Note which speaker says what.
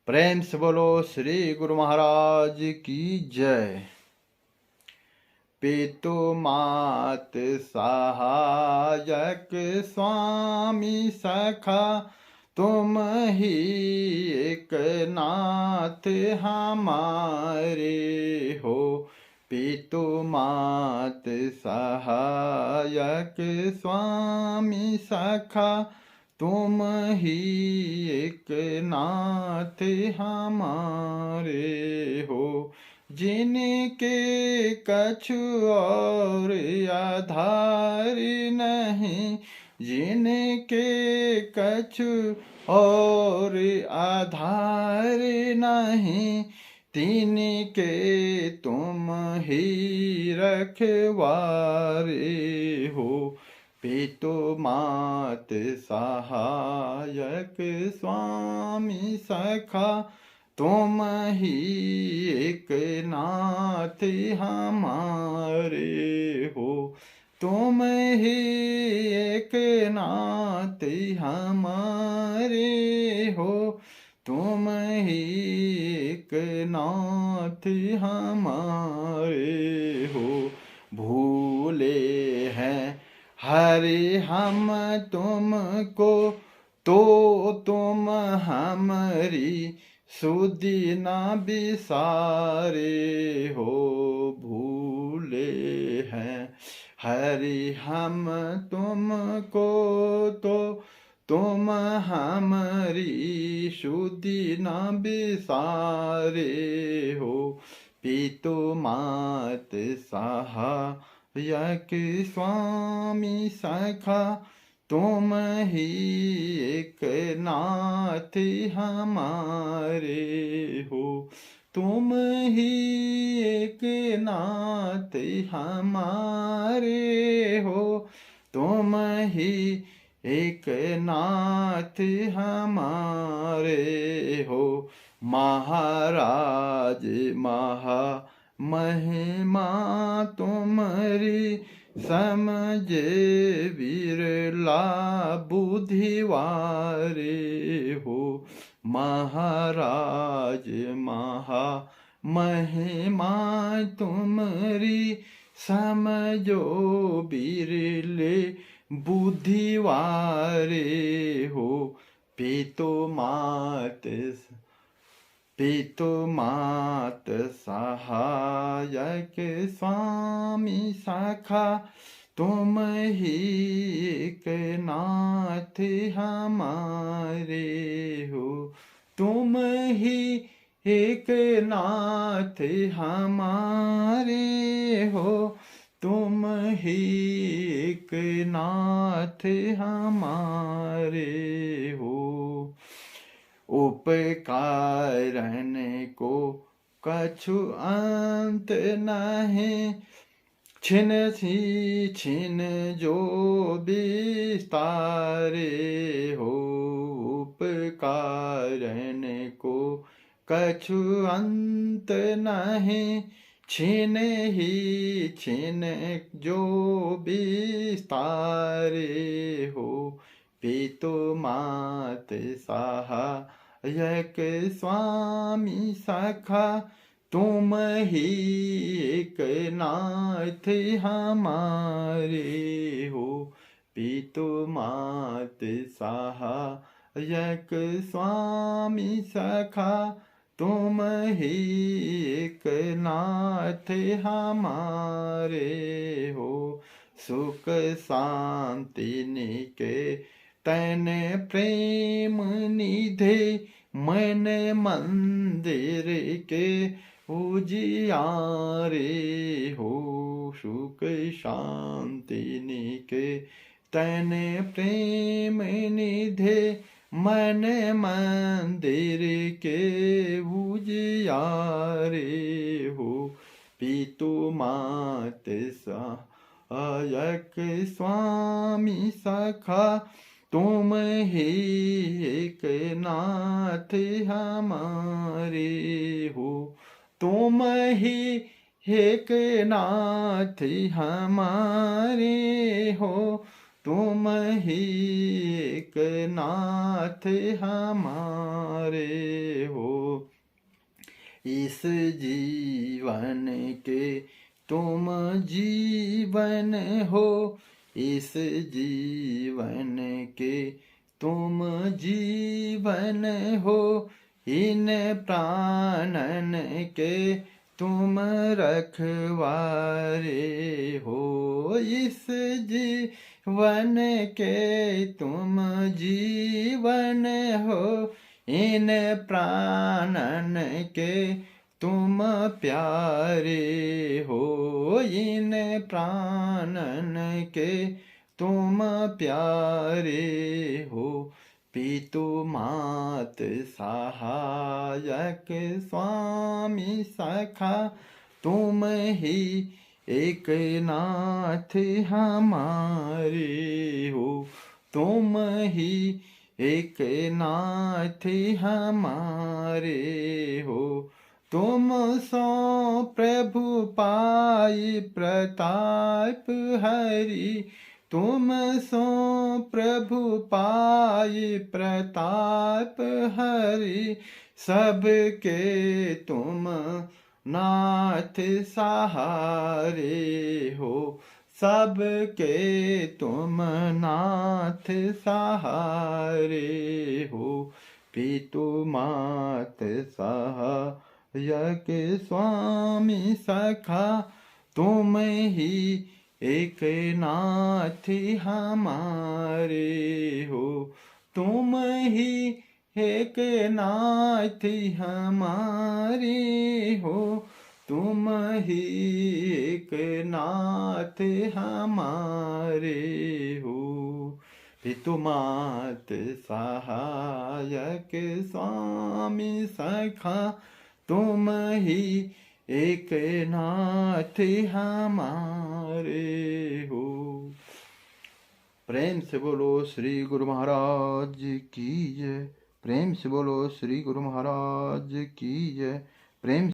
Speaker 1: प्रेम से बोलो श्री गुरु महाराज की जय। पितु मात सहायक स्वामी सखा तुम ही एक नाथ हमारे हो। पितु मात सहायक स्वामी सखा तुम ही एक नाथ हमारे हो। जिनके कछु और आधार नहीं, जिनके कछु और आधार नहीं, तिनके तुम ही रखवारे हो। पितु मात सहायक स्वामी सखा तुम ही एक नाथ हमारे हो। तुम ही एक नाथ हमारे हो। तुम ही एक नाथ हमारे हो। भूले हैं हरि हम तुमको, तो तुम हमारी सुधि न बिसारे हो। भूले हैं हरि हम तुमको, तो तुम हमारी सुधि न बिसारे हो। पितु मात सहायक स्वामी सखा तुम ही एक नाथ हमारे हो। तुम ही एक नाथ हमारे हो। तुम ही एक नाथ हमारे हो। महाराज महा महिमा तुम्हारी, समझे विरला बुद्धिवारे हो। महाराज महा महिमा तुम्हारी, समझो बिरले बुद्धिवारे हो। पितु मात सहायक स्वामी सखा तुम ही एक नाथ हमारे हो। तुम ही एक नाथ हमारे हो। तुम ही एक नाथ हमारे हो। उपकारन को कछु अंत नहीं, छिन सी छिन जो विस्तारे हो। उपकारन को कछु अंत नहीं, छिन ही छिन जो विस्तारे हो। पितु मात सहायक स्वामी सखा तुम ही एक नाथ हमारे हो। पितु मात सहायक स्वामी सखा तुम ही एक नाथ हमारे हो। सुख शांति निके तन प्रेम निधे, मन मंदिर के उजियारे हो। सुख शांति निके तन प्रेम निधे, मन मंदिर के उजियारे हो। पितु मात सहायक स्वामी सखा तुम ही एक नाथ हमारे हो। तुम ही एक नाथ हमारे हो। तुम ही एक नाथ हमारे हो। इस जीवन के तुम जीवन हो, इस जीवन के तुम जीवन हो, इन प्राणन के तुम रखवारे हो, इस जीवन के तुम जीवन हो, इन प्राणन के तुम प्यारे हो, इन प्राणन के तुम प्यारे हो। पितु मात सहायक स्वामी सखा, तुम ही एक नाथ हमारे हो, तुम ही एक नाथ हमारे हो। तुम सो प्रभु पाई प्रताप हरि, तुम सो प्रभु पाई प्रताप हरि, सबके तुम नाथ सहारे हो, सबके तुम नाथ सहारे हो। पितु मात सहायक स्वामी सखा, तुम ही एक नाथ हमारे हो, तुम ही एक नाथ हमारे हो, तुम ही एक नाथ हमारे हो। पितु मात सहायक स्वामी सखा, तुम ही एक नाथ हमारे हो। प्रेम से बोलो श्री गुरु महाराज की जय, प्रेम से बोलो श्री गुरु महाराज की जय, प्रेम